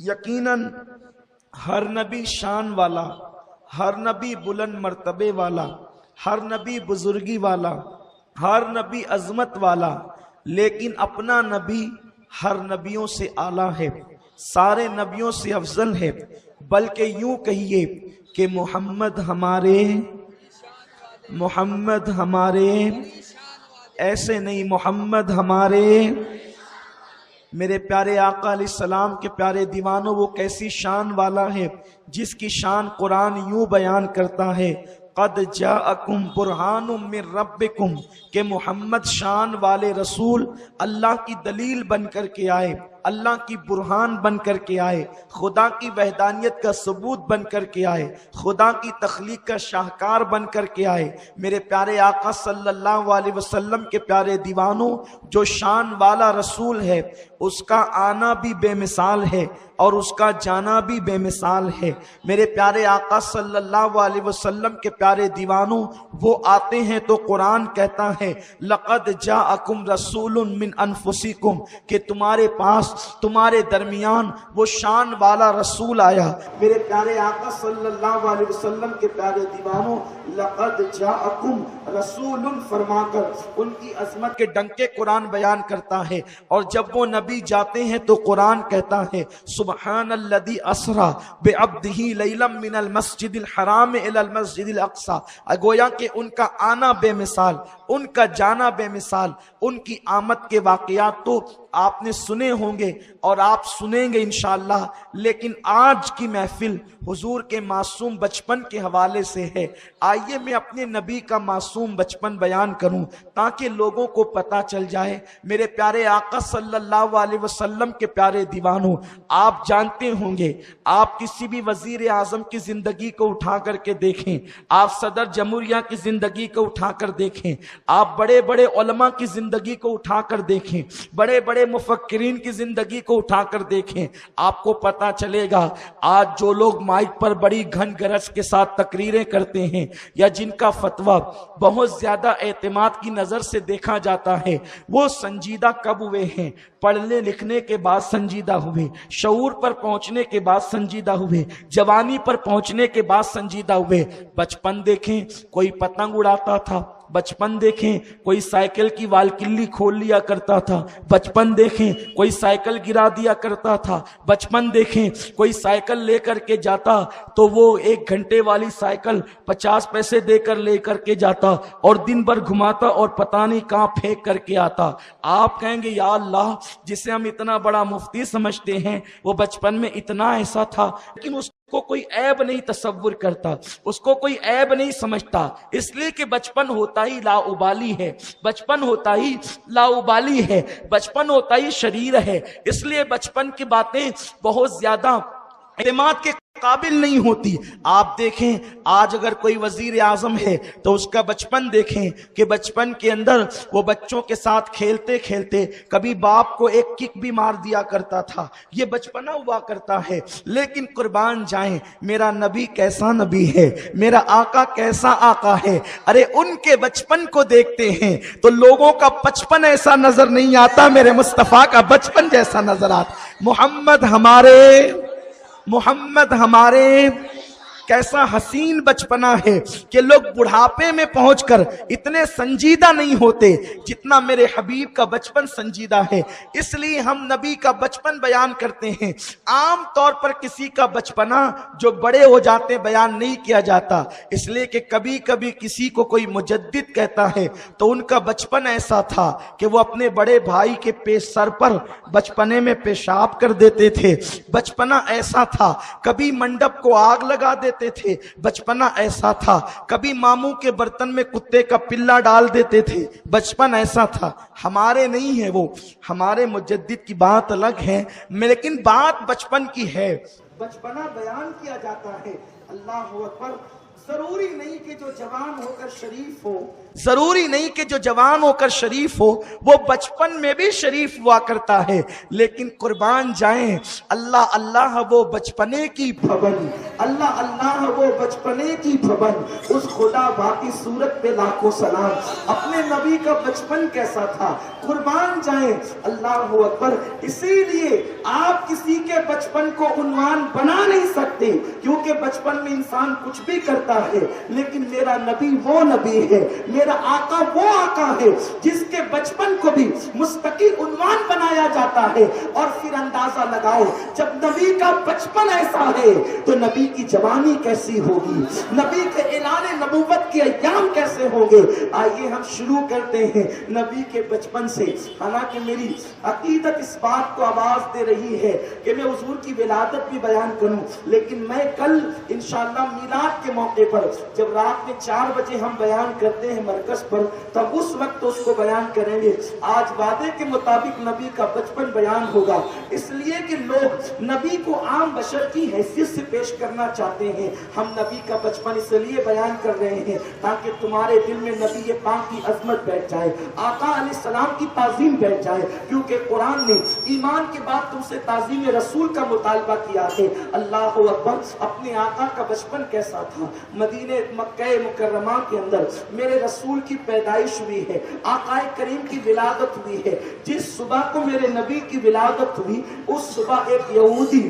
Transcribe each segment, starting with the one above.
یقیناً ہر نبی شان والا، ہر نبی بلند مرتبے والا، ہر نبی بزرگی والا، ہر نبی عظمت والا، لیکن اپنا نبی ہر نبیوں سے اعلیٰ ہے، سارے نبیوں سے افضل ہے۔ بلکہ یوں کہیے کہ محمد ہمارے ایسے نہیں، محمد ہمارے میرے پیارے آقا علیہ السلام کے پیارے دیوانوں، وہ کیسی شان والا ہے جس کی شان قرآن یوں بیان کرتا ہے، قد جاءکم برہان من ربکم، کہ محمد شان والے رسول اللہ کی دلیل بن کر کے آئے، اللہ کی برہان بن کر کے آئے، خدا کی وحدانیت کا ثبوت بن کر کے آئے، خدا کی تخلیق کا شاہکار بن کر کے آئے۔ میرے پیارے آقا صلی اللہ علیہ وسلم کے پیارے دیوانوں، جو شان والا رسول ہے اس کا آنا بھی بے مثال ہے اور اس کا جانا بھی بے مثال ہے۔ میرے پیارے آقا صلی اللہ علیہ وسلم کے پیارے دیوانوں، وہ آتے ہیں تو قرآن کہتا ہے لقد جاءکم رسول من انفسکم، کہ تمہارے پاس، تمہارے درمیان وہ شان والا رسول آیا۔ میرے پیارے آقا صلی اللہ علیہ وسلم کے پیارے دیوانوں، لقد جاءکم رسول فرما کر ان کی عظمت کے ڈنکے قرآن بیان کرتا ہے، اور جب وہ نبی جاتے ہیں تو قرآن کہتا ہے سبحان الذی اسری بعبدہ لیلا من المسجد الحرام الی المسجد الاقصی، گویا کہ ان کا آنا بے مثال، ان کا جانا بے مثال، ان کی آمد کے واقعات تو آپ نے سنے ہوں گے اور آپ سنیں گے انشاءاللہ، لیکن آج کی محفل حضور کے معصوم بچپن کے حوالے سے ہے۔ آئیے میں اپنے نبی کا معصوم بچپن بیان کروں تاکہ لوگوں کو پتہ چل جائے۔ میرے پیارے آقا صلی اللہ علیہ وسلم کے پیارے دیوانوں، آپ جانتے ہوں گے، آپ کسی بھی وزیر اعظم کی زندگی کو اٹھا کر کے دیکھیں، آپ صدر جمہوریہ کی زندگی کو اٹھا کر دیکھیں، آپ بڑے بڑے علماء کی زندگی کو اٹھا کر دیکھیں، بڑے بڑے مفکرین کی زندگی کو اٹھا کر دیکھیں، آپ کو پتا چلے گا آج جو لوگ مائک پر بڑی گھن گرج کے ساتھ تقریریں کرتے ہیں یا جن کا فتویٰ بہت زیادہ اعتماد کی نظر سے دیکھا جاتا ہے، وہ سنجیدہ کب ہوئے ہیں؟ پڑھنے لکھنے کے بعد سنجیدہ ہوئے، شعور پر پہنچنے کے بعد سنجیدہ ہوئے، جوانی پر پہنچنے کے بعد سنجیدہ ہوئے۔ بچپن دیکھیں کوئی پتنگ اڑاتا تھا، بچپن دیکھیں کوئی سائیکل کی وال کلی کھول لیا کرتا تھا، بچپن دیکھیں کوئی سائیکل گرا دیا کرتا تھا، بچپن دیکھیں کوئی سائیکل لے کر کے جاتا تو وہ 1 گھنٹے والی سائیکل 50 پیسے دے کر لے کر کے جاتا اور دن بھر گھماتا اور پتہ نہیں کہاں پھینک کر کے آتا۔ آپ کہیں گے یا اللہ، جسے ہم اتنا بڑا مفتی سمجھتے ہیں وہ بچپن میں اتنا ایسا تھا، لیکن اس کو کوئی عیب نہیں تصور کرتا، اس کو کوئی عیب نہیں سمجھتا، اس لیے کہ بچپن ہوتا ہی لا ابالی ہے، بچپن ہوتا ہی لا ابالی ہے، بچپن ہوتا ہی شریر ہے، اس لیے بچپن کی باتیں بہت زیادہ اعتماد کے قابل نہیں ہوتی۔ آپ دیکھیں آج اگر کوئی وزیر اعظم ہے تو اس کا بچپن دیکھیں کہ بچپن کے اندر وہ بچوں کے ساتھ کھیلتے کھیلتے کبھی باپ کو ایک کک بھی مار دیا کرتا تھا، یہ بچپنا ہوا کرتا ہے۔ لیکن قربان جائیں میرا نبی کیسا نبی ہے، میرا آقا کیسا آقا ہے، ارے ان کے بچپن کو دیکھتے ہیں تو لوگوں کا بچپن ایسا نظر نہیں آتا، میرے مصطفیٰ کا بچپن جیسا نظر آتا۔ محمد ہمارے کیسا حسین بچپنا ہے کہ لوگ بڑھاپے میں پہنچ کر اتنے سنجیدہ نہیں ہوتے جتنا میرے حبیب کا بچپن سنجیدہ ہے۔ اس لیے ہم نبی کا بچپن بیان کرتے ہیں۔ عام طور پر کسی کا بچپنا جو بڑے ہو جاتے بیان نہیں کیا جاتا، اس لیے کہ کبھی کبھی کسی کو کوئی مجدد کہتا ہے تو ان کا بچپن ایسا تھا کہ وہ اپنے بڑے بھائی کے سر پر بچپنے میں پیشاب کر دیتے تھے، بچپنا ایسا تھا۔ کبھی منڈپ کو آگ لگا دیتے تھے، بچپنا ایسا تھا۔ کبھی ماموں کے برتن میں کتے کا پلا ڈال دیتے تھے، بچپن ایسا تھا۔ ہمارے نہیں ہے وہ، ہمارے مجدد کی بات الگ ہے، لیکن بات بچپن کی ہے، بچپنا بیان کیا جاتا ہے۔ اللہ اکبر۔ ضروری نہیں کہ جو جوان ہو کر شریف ہو، ضروری نہیں کہ جو جوان ہو کر شریف ہو وہ بچپن میں بھی شریف ہوا کرتا ہے، لیکن قربان جائیں اللہ اللہ وہ بچپنے کی پابندی، اللہ اللہ وہ بچپنے کی بھون، اس خدا باقی صورت پہ لاکھوں سلام۔ اپنے نبی کا بچپن کیسا تھا، قربان جائیں، اللہ اکبر۔ اسی لیے آپ کسی کے بچپن کو عنوان بنا نہیں سکتے، کیونکہ بچپن میں انسان کچھ بھی کرتا ہے، لیکن میرا نبی وہ نبی ہے، میرا آقا وہ آقا ہے جس کے بچپن کو بھی مستقل عنوان بنایا جاتا ہے۔ اور پھر اندازہ لگاؤ، جب نبی کا بچپن ایسا ہے تو نبی کی جوانی کیسی ہوگی، نبی کے اعلان نبوت کے ایام کیسے ہوں گے۔ آئیے ہم شروع کرتے ہیں نبی کے بچپن سے۔ حالانکہ میری عقیدت اس بات کو آواز دے رہی ہے کہ میں حضور کی ولادت بھی بیان کروں، لیکن میں کل انشاءاللہ میلاد کے موقع پر جب رات میں 4 بجے ہم بیان کرتے ہیں مرکز پر، تب اس وقت اس کو بیان کریں گے۔ آج وعدے کے مطابق نبی کا بچپن بیان ہوگا، اس لیے کہ لوگ نبی کو عام بشر کی حیثیت سے پیش کرنا چاہتے ہیں۔ ہم نبی کا بچپن اس لیے بیان کر رہے ہیں تاکہ تمہارے دل میں نبی پاک کی عظمت بیٹھ جائے، آقا علیہ السلام کی تعظیم بیٹھ جائے، کیونکہ قرآن نے ایمان کے بعد تم سے تعظیم رسول کا مطالبہ کیا ہے۔ اللہ اکبر۔ اپنے آقا کا بچپن کیسا تھا؟ مدینہ مکہ مکرمہ کے اندر میرے رسول کی پیدائش ہوئی ہے، آقا کریم کی ولادت ہوئی ہے۔ جس صبح کو میرے نبی کی ولادت ہوئی، اس صبح ایک یہودی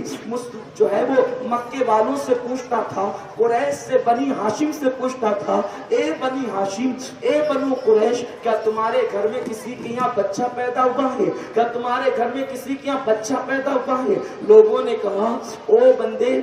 جو ہے وہ مکے والوں سے پوچھتا تھا، قریش سے بنی ہاشم سے پوچھتا تھا، اے بنی ہاشم، اے بنو قریش، کیا تمہارے گھر میں کسی کے یہاں بچہ پیدا ہوا ہے؟ کیا تمہارے گھر میں کسی کے یہاں بچہ پیدا ہوا ہے؟ لوگوں نے کہا، او بندے،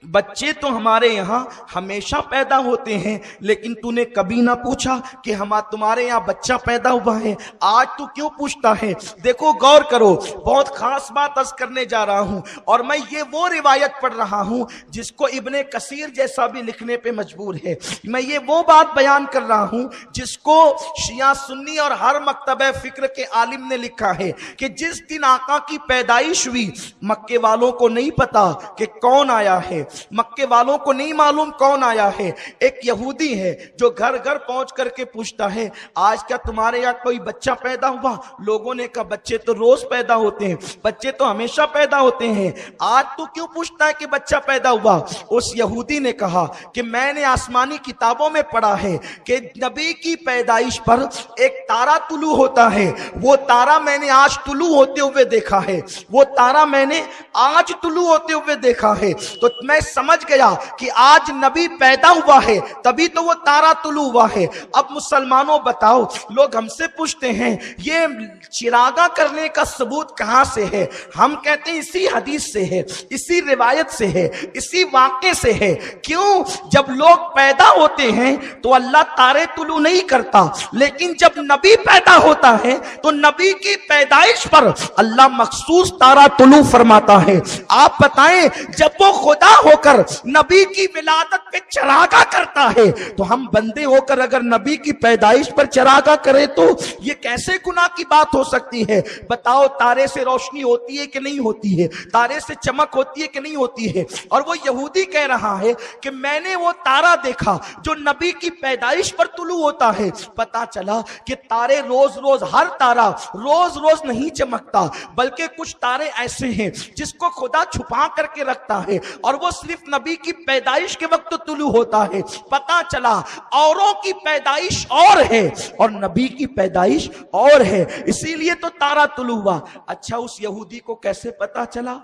بچے تو ہمارے یہاں ہمیشہ پیدا ہوتے ہیں، لیکن تو نے کبھی نہ پوچھا کہ تمہارے یہاں بچہ پیدا ہوا ہے، آج تو کیوں پوچھتا ہے؟ دیکھو غور کرو، بہت خاص بات عرض کرنے جا رہا ہوں، اور میں یہ وہ روایت پڑھ رہا ہوں جس کو ابن کثیر جیسا بھی لکھنے پہ مجبور ہے۔ میں یہ وہ بات بیان کر رہا ہوں جس کو شیعہ سنی اور ہر مکتبہ فکر کے عالم نے لکھا ہے کہ جس دن آقا کی پیدائش ہوئی، مکے والوں کو نہیں پتا کہ کون آیا ہے، مکے والوں کو نہیں معلوم کون آیا ہے۔ ایک یہودی ہے جو گھر گھر پہنچ کر کے پوچھتا ہے، آج کیا تمہارے یہاں کوئی بچہ پیدا ہوا؟ لوگوں نے کہا، بچے تو روز پیدا ہوتے ہیں، بچے تو ہمیشہ پیدا ہوتے ہیں، آج تو کیوں پوچھتا ہے کہ بچہ پیدا ہوا؟ اس یہودی نے کہا کہ میں نے آسمانی کتابوں میں پڑھا ہے کہ نبی کی پیدائش پر ایک تارا طلوع ہوتا ہے، وہ تارا میں نے آج طلوع ہوتے ہوئے دیکھا ہے، وہ تارا میں نے آج طلوع ہوتے ہوئے دیکھا ہے، تو میں سمجھ گیا کہ آج نبی پیدا ہوا ہے، تبھی تو وہ تارا طلوع ہوا ہے۔ اب مسلمانوں بتاؤ، لوگ ہم سے پوچھتے ہیں یہ چراغاں کرنے کا ثبوت کہاں سے ہے؟ ہم کہتے ہیں اسی حدیث سے ہے، اسی روایت سے ہے، اسی واقعے سے ہے۔ کیوں؟ جب لوگ پیدا ہوتے ہیں تو اللہ تارے طلوع نہیں کرتا، لیکن جب نبی پیدا ہوتا ہے تو نبی کی پیدائش پر اللہ مخصوص تارا طلوع فرماتا ہے۔ آپ بتائیں، جب وہ خدا ہو کر نبی کی ولادت پہ چراغا کرتا ہے تو ہم بندے ہو کر اگر نبی کی پیدائش پر چراغا کرے تو یہ کیسے گناہ کی بات ہو سکتی ہے؟ بتاؤ، تارے سے روشنی ہوتی ہے کہ نہیں ہوتی ہے؟ تارے سے چمک ہوتی ہے کہ نہیں ہوتی ہے؟ اور وہ یہودی کہہ رہا ہے کہ میں نے وہ تارا دیکھا جو نبی کی پیدائش پر طلوع ہوتا ہے۔ پتا چلا کہ تارے روز روز، ہر تارا روز روز نہیں چمکتا، بلکہ کچھ تارے ایسے ہیں جس کو خدا چھپا کر کے رکھتا ہے، اور وہ صرف نبی کی پیدائش کے وقت طلوع ہوتا ہے۔ پتا چلا اوروں کی پیدائش اور ہے اور نبی کی پیدائش اور ہے، اسی لیے تو تارا طلوع ہوا۔ اچھا، اس یہودی کو کیسے پتا چلا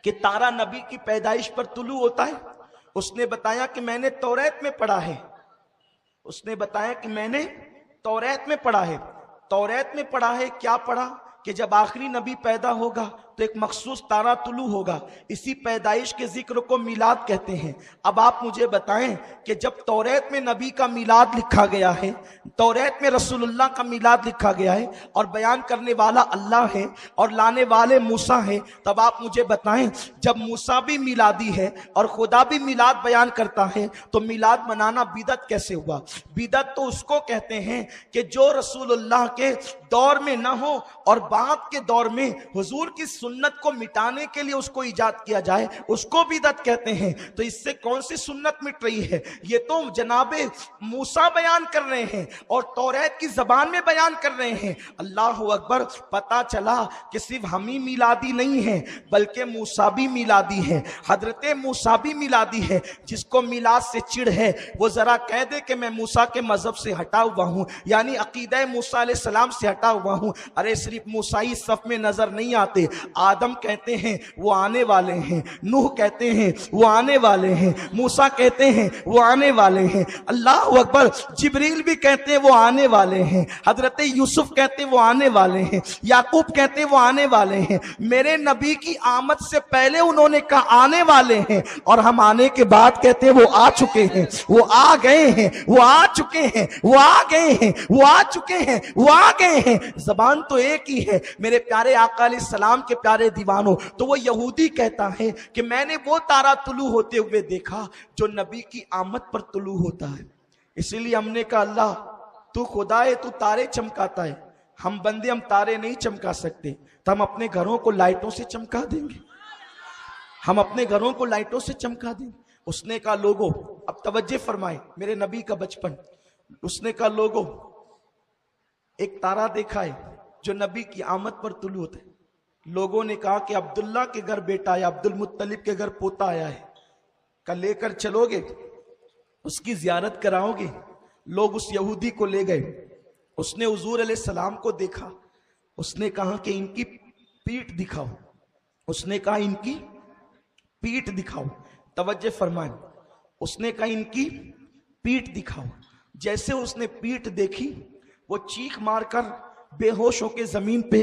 کہ تارا نبی کی پیدائش پر طلوع ہوتا ہے؟ اس نے بتایا کہ میں نے توریت میں پڑھا ہے، اس نے بتایا کہ میں نے توریت میں پڑھا ہے۔ توریت میں پڑھا ہے، کیا پڑھا؟ کہ جب آخری نبی پیدا ہوگا تو ایک مخصوص تارا طلوع ہوگا، اسی پیدائش کے ذکر کو میلاد کہتے ہیں۔ اب آپ مجھے بتائیں کہ جب توریت میں نبی کا میلاد لکھا گیا ہے، توریت میں رسول اللہ کا میلاد لکھا گیا ہے، اور بیان کرنے والا اللہ ہے اور لانے والے موسیٰ ہیں، تب آپ مجھے بتائیں جب موسیٰ بھی میلادی ہے اور خدا بھی میلاد بیان کرتا ہے تو میلاد منانا بدعت کیسے ہوا؟ بدعت تو اس کو کہتے ہیں کہ جو رسول اللہ کے دور میں نہ ہو اور بعد کے دور میں حضور کی سنت کو مٹانے کے لیے اس کو ایجاد کیا جائے اس کو بدعت کہتے ہیں۔ تو اس سے کون سی سنت مٹ رہی ہے؟ یہ تو جناب موسیٰ بیان کر رہے ہیں اور توریت کی زبان میں بیان کر رہے ہیں۔ اللہ اکبر، پتا چلا کہ صرف ہم ہی میلادی نہیں ہیں بلکہ موسیٰ بھی میلادی ہے، حضرت موسیٰ بھی میلادی ہے۔ جس کو میلاد سے چڑ ہے وہ ذرا کہہ دے کہ میں موسیٰ کے مذہب سے ہٹا ہوا ہوں، یعنی عقیدہ موسیٰ علیہ السلام سے ہٹا ہوا ہوں۔ ارے صرف موسیٰ صف میں نظر نہیں آتے، آدم کہتے ہیں وہ آنے والے ہیں، نوح کہتے ہیں وہ آنے والے ہیں، موسیٰ کہتے ہیں وہ آنے والے ہیں، اللہ اکبر، جبریل بھی کہتے ہیں وہ آنے والے ہیں، حضرت یوسف کہتے ہیں وہ آنے والے ہیں، یعقوب کہتے ہیں وہ آنے والے ہیں۔ میرے نبی کی آمد سے پہلے انہوں نے کہا آنے والے ہیں، اور ہم آنے کے بعد کہتے ہیں وہ آ چکے ہیں، وہ آ گئے ہیں، وہ آ چکے ہیں، وہ آ گئے ہیں، وہ آ چکے ہیں، وہ آ گئے ہیں۔ زبان تو ایک ہی ہے میرے پیارے آقا علیہ السلام کے پیارے دیوانوں۔ تو وہ یہودی کہتا ہے کہ میں نے وہ تارا طلوع ہوتے ہوئے دیکھا جو نبی کی آمد پر طلوع ہوتا ہے۔ اسی لیے ہم نے کہا اللہ تو خدا ہے، تو تارے چمکاتا ہے، ہم بندے ہم تارے نہیں چمکا سکتے، تو ہم اپنے گھروں کو لائٹوں سے چمکا دیں گے، ہم اپنے گھروں کو لائٹوں سے چمکا دیں گے۔ اس نے کہا لوگوں، اب توجہ فرمائیں، میرے نبی کا بچپن، اس نے کہا لوگوں ایک تارا دیکھا ہے جو نبی کی آمد پر طلوع ہوتا ہے۔ لوگوں نے کہا کہ عبداللہ کے گھر بیٹا آیا، عبد المطلب کے گھر پوتا آیا ہے، کل لے کر چلو گے، اس کی زیارت کراؤ گے؟ لوگ اس یہودی کو لے گئے، اس نے حضور علیہ السلام کو دیکھا، اس نے کہا کہ ان کی پیٹھ دکھاؤ، اس نے کہا ان کی پیٹھ دکھاؤ، توجہ فرمائیں، اس نے کہا ان کی پیٹھ دکھاؤ۔ جیسے اس نے پیٹھ دیکھی وہ چیخ مار کر بے ہوش ہو کے زمین پہ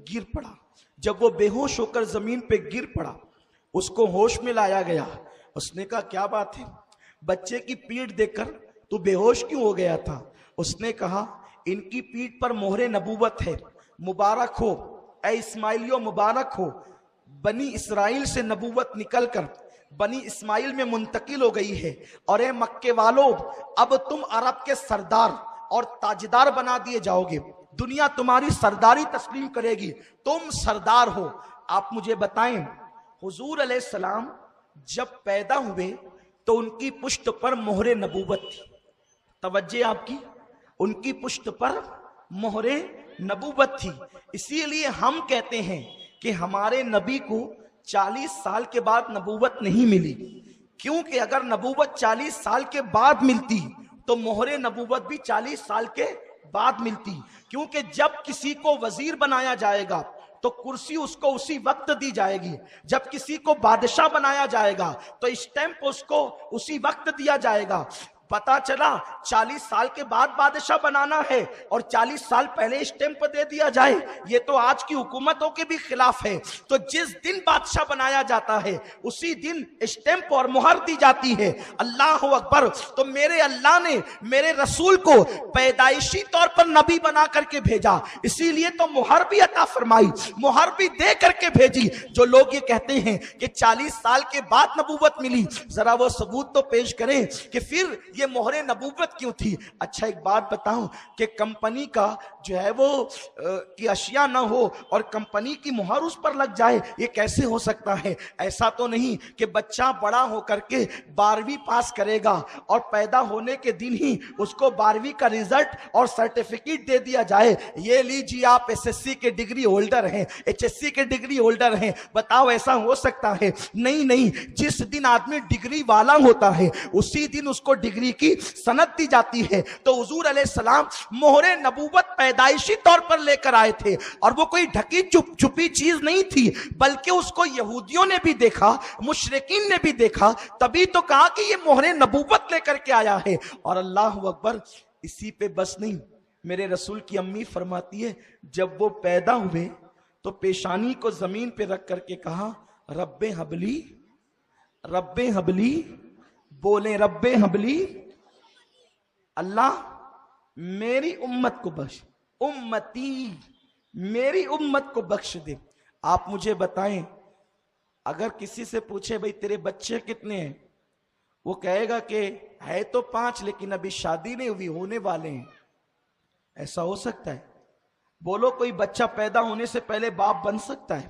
گر پڑا۔ جب وہ بے ہوش ہو کر زمین پہ گر پڑا اس کو ہوش میں لایا گیا۔ اس نے کہا کیا بات ہے، بچے کی پیٹھ دیکھ کر تو بے ہوش کیوں ہو گیا تھا؟ اس نے کہا ان کی پیٹھ پر مہر نبوت ہے، مبارک ہو اے اسماعیلیو، مبارک ہو، بنی اسرائیل سے نبوت نکل کر بنی اسماعیل میں منتقل ہو گئی ہے، اور اے مکے والو اب تم عرب کے سردار اور تاجدار بنا دیے جاؤ گے، دنیا تمہاری سرداری تسلیم کرے گی، تم سردار ہو۔ آپ مجھے بتائیں حضور علیہ السلام جب پیدا ہوئے تو ان کی پشت پر مہر نبوت تھی، توجہ آپ کی، ان کی پشت پر مہر نبوت تھی۔ اسی لیے ہم کہتے ہیں کہ ہمارے نبی کو 40 سال کے بعد نبوت نہیں ملی، کیونکہ اگر نبوت 40 سال کے بعد ملتی تو مہر نبوت بھی 40 سال کے بعد ملتی، کیونکہ جب کسی کو وزیر بنایا جائے گا تو کرسی اس کو اسی وقت دی جائے گی، جب کسی کو بادشاہ بنایا جائے گا تو اسٹیمپ اس کو اسی وقت دیا جائے گا۔ پتا چلا 40 سال کے بعد بادشاہ بنانا ہے اور 40 سال پہلے اسٹیمپ دے دیا جائے، یہ تو آج کی حکومتوں کے بھی خلاف ہے۔ تو جس دن بادشاہ بنایا جاتا ہے اسی دن اسٹیمپ اور مہر دی جاتی ہے۔ اللہ اکبر! تو میرے اللہ نے میرے رسول کو پیدائشی طور پر نبی بنا کر کے بھیجا، اسی لیے تو مہر بھی عطا فرمائی، مہر بھی دے کر کے بھیجی۔ جو لوگ یہ کہتے ہیں کہ 40 سال کے بعد نبوت ملی، ذرا وہ ثبوت تو پیش کریں کہ پھر یہ مہر نبوت کیوں تھی۔ اچھا ایک بات بتاؤں کہ کمپنی کا جو ہے وہ کی اشیاء نہ ہو اور کمپنی کی مہر اس پر لگ جائے، یہ کیسے ہو سکتا ہے؟ ایسا تو نہیں کہ بچہ بڑا ہو کر کے 12ویں پاس کرے گا اور پیدا ہونے کے دن ہی اس کو 12ویں کا رزلٹ اور سرٹیفکیٹ دے دیا جائے، یہ لیجیے آپ ایس ایس سی کے ڈگری ہولڈر ہیں، ایچ ایس سی کے ڈگری ہولڈر ہیں۔ بتاؤ ایسا ہو سکتا ہے؟ نہیں نہیں، جس دن آدمی ڈگری والا ہوتا ہے اسی دن اس کو ڈگری کی سند دی جاتی ہے۔ تو حضور علیہ السلام مہر نبوت پیدائشی طور پر لے کر آئے تھے، اور وہ کوئی ڈھکی چھپی چیز نہیں تھی، بلکہ اس کو یہودیوں نے بھی دیکھا، مشرکین نے بھی دیکھا، تبھی تو کہا کہ یہ مہر نبوت لے کر کے آیا ہے۔ اور اللہ اکبر! اسی پہ بس نہیں، میرے رسول کی امی فرماتی ہے جب وہ پیدا ہوئے تو پیشانی کو زمین پہ رکھ کر کے کہا رب حبلی، رب حبلی، بولیں رب حبلی، اللہ میری امت کو بخش، امتی میری امت کو بخش دے۔ آپ مجھے بتائیں اگر کسی سے پوچھے بھئی تیرے بچے کتنے ہیں، وہ کہے گا کہ ہے تو 5 لیکن ابھی شادی نہیں ہوئی، ہونے والے ہیں۔ ایسا ہو سکتا ہے؟ بولو کوئی بچہ پیدا ہونے سے پہلے باپ بن سکتا ہے؟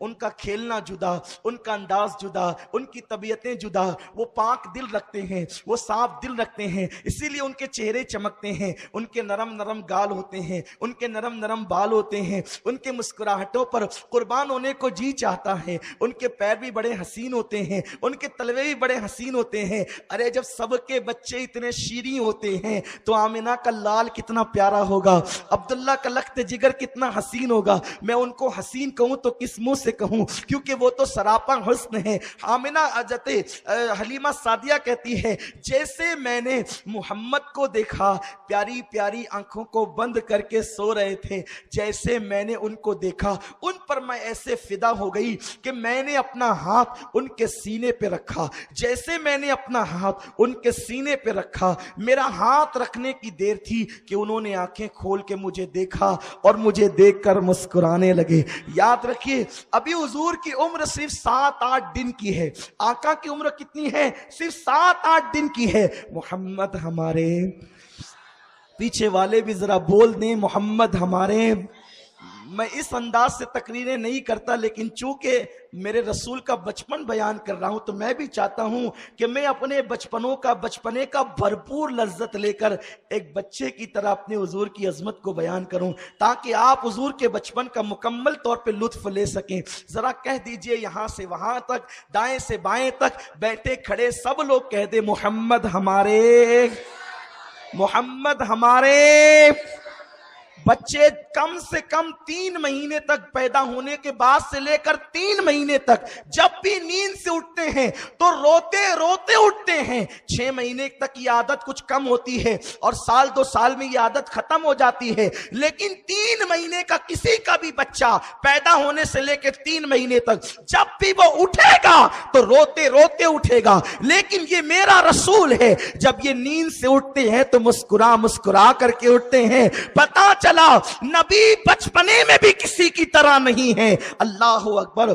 ان کا کھیلنا جدا، ان کا انداز جدا، ان کی طبیعتیں جدا، وہ پاک دل رکھتے ہیں، وہ صاف دل رکھتے ہیں، اسی لیے ان کے چہرے چمکتے ہیں، ان کے نرم نرم گال ہوتے ہیں، ان کے نرم نرم بال ہوتے ہیں، ان کے مسکراہٹوں پر قربان ہونے کو جی چاہتا ہے، ان کے پیر بھی بڑے حسین ہوتے ہیں، ان کے تلوے بھی بڑے حسین ہوتے ہیں۔ ارے جب سب کے بچے اتنے شیریں ہوتے ہیں تو آمنہ کا لال کتنا پیارا ہوگا، عبداللہ کا لخت جگر کتنا حسین ہوگا۔ میں ان کو حسین کہوں تو کس منہ سے کہوں، کیونکہ وہ تو سراپا حسن ہے۔ آمنہ حضرت حلیمہ سعدیہ کہتی ہے جیسے میں نے محمد کو دیکھا، پیاری پیاری آنکھوں کو بند کر کے سو رہے تھے، جیسے میں نے ان کو دیکھا ان پر میں ایسے فدا ہو گئی کہ میں نے اپنا ہاتھ ان کے سینے پہ رکھا، جیسے میں نے اپنا ہاتھ ان کے سینے پہ رکھا، میرا ہاتھ رکھنے کی دیر تھی کہ انہوں نے آنکھیں کھول کے مجھے دیکھا اور مجھے دیکھ کر مسکرانے لگے۔ یاد رکھیے ابھی حضور کی عمر صرف 7-8 دن کی ہے، آقا کی عمر کتنی ہے؟ صرف 7-8 دن کی ہے۔ محمد ہمارے، پیچھے والے بھی ذرا بول دیں محمد ہمارے۔ میں اس انداز سے تقریریں نہیں کرتا، لیکن چونکہ میرے رسول کا بچپن بیان کر رہا ہوں تو میں بھی چاہتا ہوں کہ میں اپنے بچپنے کا بھرپور لذت لے کر ایک بچے کی طرح اپنے حضور کی عظمت کو بیان کروں، تاکہ آپ حضور کے بچپن کا مکمل طور پہ لطف لے سکیں۔ ذرا کہہ دیجئے یہاں سے وہاں تک، دائیں سے بائیں تک، بیٹھے کھڑے سب لوگ کہہ دیں محمد ہمارے، محمد ہمارے۔ بچے کم سے کم 3 مہینے تک پیدا ہونے کے بعد سے لے کر 3 مہینے تک جب بھی نیند سے اٹھتے ہیں تو روتے روتے اٹھتے ہیں۔ 6 مہینے تک یہ عادت کچھ کم ہوتی ہے اور 1-2 سال میں یہ عادت ختم ہو جاتی ہے، لیکن 3 مہینے کا کسی کا بھی بچہ پیدا ہونے سے لے کے 3 مہینے تک جب بھی وہ اٹھے گا تو روتے روتے اٹھے گا۔ لیکن یہ میرا رسول ہے، جب یہ نیند سے اٹھتے ہیں تو مسکرا مسکرا کر کے اٹھتے ہیں۔ پتہ چلا نبی بچپنے میں بھی کسی کی طرح نہیں ہے۔ اللہ اکبر۔